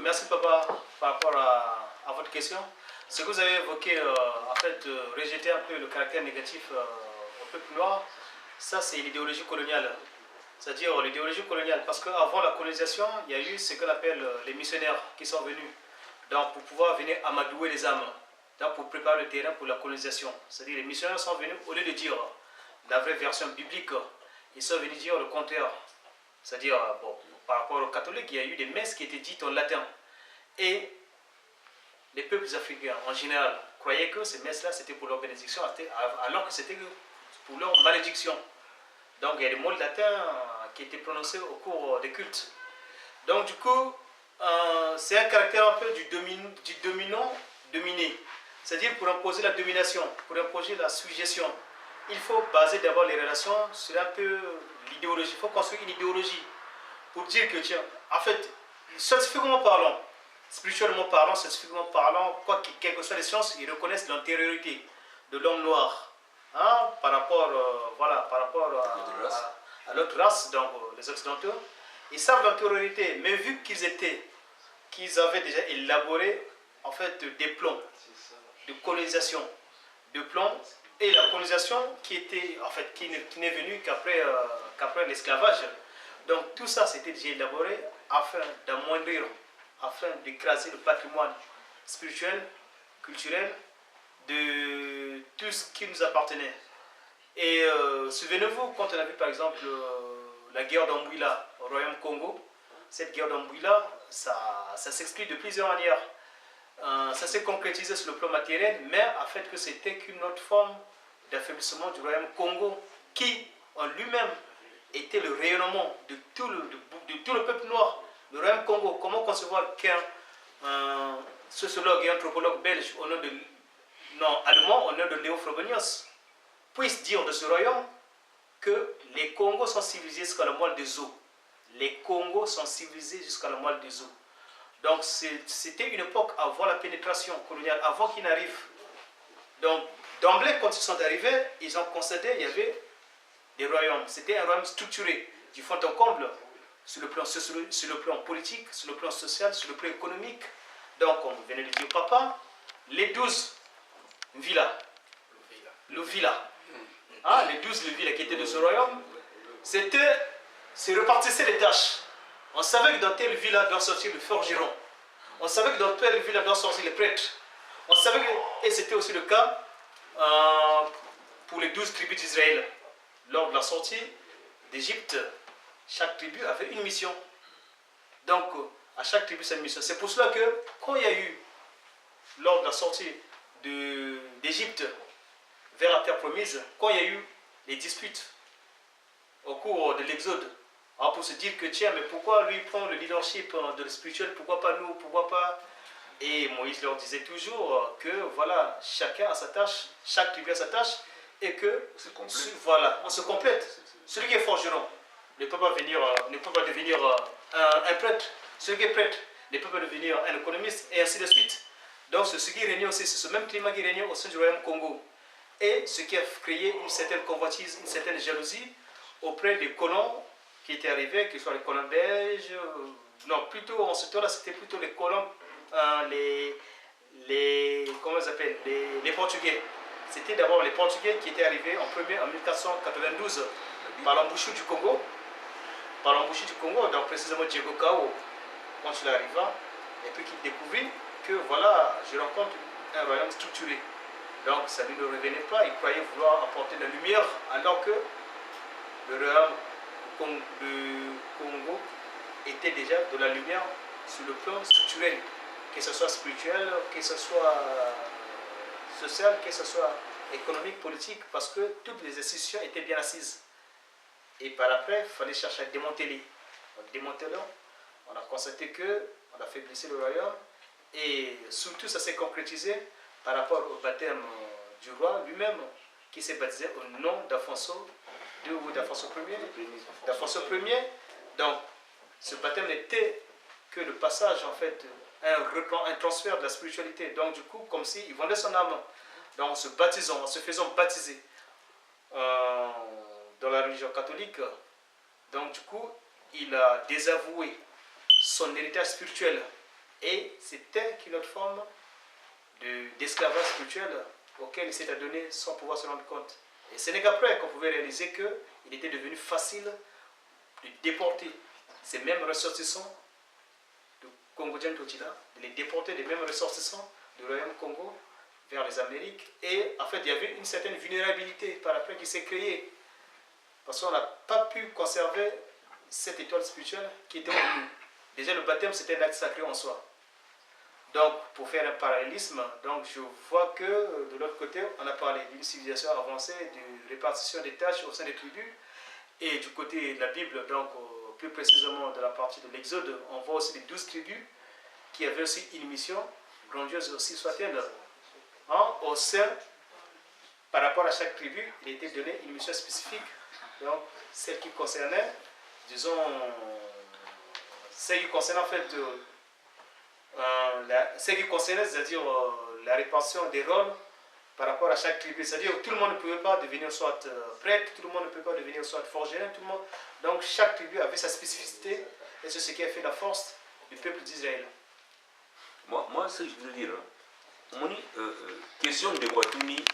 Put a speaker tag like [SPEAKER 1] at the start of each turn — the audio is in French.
[SPEAKER 1] Merci papa par rapport à votre question. Ce que vous avez évoqué, en fait, rejeter un peu le caractère négatif au peuple noir, ça c'est l'idéologie coloniale. C'est-à-dire l'idéologie coloniale, parce qu'avant la colonisation, il y a eu ce qu'on appelle les missionnaires qui sont venus donc, pour pouvoir venir amadouer les âmes, donc pour préparer le terrain pour la colonisation. C'est-à-dire les missionnaires sont venus, au lieu de dire la vraie version biblique, ils sont venus dire le contraire. C'est-à-dire, bon, par rapport aux catholiques, il y a eu des messes qui étaient dites en latin. Et les peuples africains, en général, croyaient que ces messes-là, c'était pour leur bénédiction, alors que c'était pour leur malédiction. Donc, il y a des mots latins qui étaient prononcés au cours des cultes. Donc, du coup, c'est un caractère un peu du dominant-dominé. C'est-à-dire, pour imposer la domination, pour imposer la suggestion, il faut baser d'abord les relations sur un peu l'idéologie. Il faut construire une idéologie pour dire que, tiens, en fait, scientifiquement parlant, spirituellement parlant, scientifiquement parlant, quelles que soient les sciences, ils reconnaissent l'antériorité de l'homme noir, hein, par rapport, par rapport à l'autre race, donc les Occidentaux. Ils savent l'antériorité, mais vu qu'ils avaient déjà élaboré en fait des plans de colonisation, et la colonisation qui n'est venue qu'après l'esclavage. Donc tout ça c'était déjà élaboré afin d'amoindrir, afin d'écraser le patrimoine spirituel, culturel de tout ce qui nous appartenait. Et souvenez-vous, quand on a vu par exemple la guerre d'Ambouila au Royaume Congo, cette guerre d'Ambouila, ça s'explique de plusieurs manières. Ça s'est concrétisé sur le plan matériel, mais en fait que c'était qu'une autre forme d'affaiblissement du Royaume Congo qui en lui-même était le rayonnement de tout le peuple noir. Le Royaume Congo, comment concevoir qu'un sociologue et anthropologue belge allemand au nom de Léo Frobenius puisse dire de ce royaume que les Congos sont civilisés jusqu'à la moelle des os. Les Congos sont civilisés jusqu'à la moelle des os. Donc c'était une époque avant la pénétration coloniale, avant qu'ils n'arrivent. Donc d'emblée, quand ils sont arrivés, ils ont constaté qu'il y avait des royaumes. C'était un royaume structuré, du fond en comble, sur le plan politique, sur le plan social, sur le plan économique. Donc, comme venait de dire papa, les 12 villas, les 12 villas qui étaient de ce royaume, se répartissaient les tâches. On savait que dans telle villa doit sortir le forgeron. On savait que dans telle villa doit sortir les prêtres. On savait que, et c'était aussi le cas pour les 12 tribus d'Israël. Lors de la sortie d'Égypte, chaque tribu avait une mission. Donc, à chaque tribu, c'est une mission. C'est pour cela que, quand il y a eu, lors de la sortie d'Égypte vers la terre promise, quand il y a eu les disputes au cours de l'Exode, pour se dire que tiens, mais pourquoi lui prend le leadership de le spirituel, pourquoi pas nous, pourquoi pas. Et Moïse leur disait toujours que voilà, chacun a sa tâche, chaque tribu a sa tâche, et que on se complète. Celui qui est forgeron ne peut pas devenir un prêtre. Celui qui est prêtre ne peut pas devenir un économiste, et ainsi de suite. Donc c'est ce qui régnait aussi, c'est ce même climat qui régnait au sein du royaume Congo. Et ce qui a créé une certaine convoitise, une certaine jalousie auprès des colons qui étaient arrivés, que ce soit les colons belges, non, plutôt en ce temps-là, c'était plutôt les colons, comment ils s'appellent, les Portugais. C'était d'abord les Portugais qui étaient arrivés en premier en 1492 par l'embouchure du Congo. Donc précisément Diego Cao, quand il arriva, et puis qu'il découvrit que voilà, je rencontre un royaume structuré. Donc ça ne lui revenait pas, il croyait vouloir apporter la lumière, alors que le royaume de Congo était déjà de la lumière sur le plan structurel, que ce soit spirituel, que ce soit social, que ce soit économique, politique, parce que toutes les institutions étaient bien assises. Et par après, il fallait chercher à démanteler. En démantelant, on a constaté qu'on affaiblissait le royaume, et surtout ça s'est concrétisé par rapport au baptême du roi lui-même, qui s'est baptisé au nom d'Alfonso II ou d'Alfonso Ier. Donc, ce baptême n'était que le passage, en fait, un transfert de la spiritualité. Donc, du coup, comme s'il vendait son âme. Donc, en se baptisant, en se faisant baptiser dans la religion catholique, donc, du coup, il a désavoué son héritage spirituel. Et c'était une autre forme d'esclavage spirituel auquel il s'est adonné sans pouvoir se rendre compte. Et ce n'est qu'après qu'on pouvait réaliser qu'il était devenu facile de déporter ces mêmes ressortissants de Congo Totila, de les déporter des mêmes ressortissants du Royaume Congo vers les Amériques. Et en fait, il y avait une certaine vulnérabilité par après qui s'est créée. Parce qu'on n'a pas pu conserver cette étoile spirituelle qui était en nous. Déjà, le baptême, c'était un acte sacré en soi. Donc, pour faire un parallélisme, donc je vois que de l'autre côté, on a parlé d'une civilisation avancée, de répartition des tâches au sein des tribus. Et du côté de la Bible, donc plus précisément de la partie de l'Exode, on voit aussi les 12 tribus qui avaient aussi une mission, grandiose aussi soit-elle. Au sein, par rapport à chaque tribu, il était donné une mission spécifique. Donc, celle qui concernait, disons, celle qui concernait en fait, celle qui concernait, c'est-à-dire la répartition des rôles par rapport à chaque tribu. C'est-à-dire que tout le monde ne pouvait pas devenir soit prêtre, tout le monde ne peut pas devenir soit forgeron, tout le monde. Donc, chaque tribu avait sa spécificité et c'est ce qui a fait la force du peuple d'Israël.
[SPEAKER 2] Moi, ce que je veux dire, question de Guatoumi,